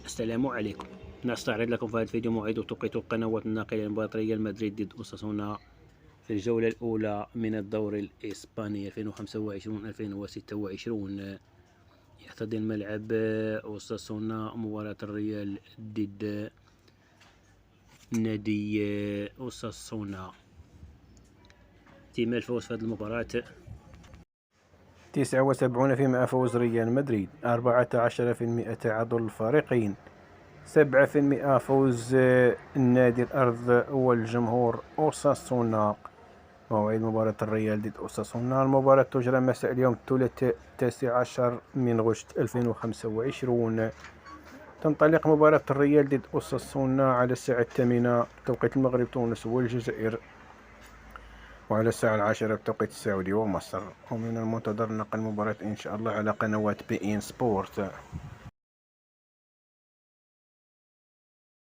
السلام عليكم. نستعرض لكم في هذا الفيديو موعد وتوقيت القنوات الناقلة لمباراة ريال مدريد ضد أوساسونا في الجولة الأولى من الدوري الإسباني 2025-2026. يحتضن ملعب أوساسونا مباراة الريال ضد نادي أوساسونا. احتمال الفوز في هذه المباراة 79% فوز ريال مدريد، 14% تعادل الفريقين، 7% فوز النادي الأرض والجمهور أوساسونا. موعد مباراة الريال ضد أوساسونا. المباراة تجرى مساء اليوم الثلاثاء 19 من غشت 2025. تنطلق مباراة الريال ضد أوساسونا على الساعة 8 بتوقيت المغرب تونس والجزائر، وعلى الساعة 10 بتوقيت السعودية ومصر. ومن المنتظر نقل المباراة إن شاء الله على قنوات بي إن سبورت.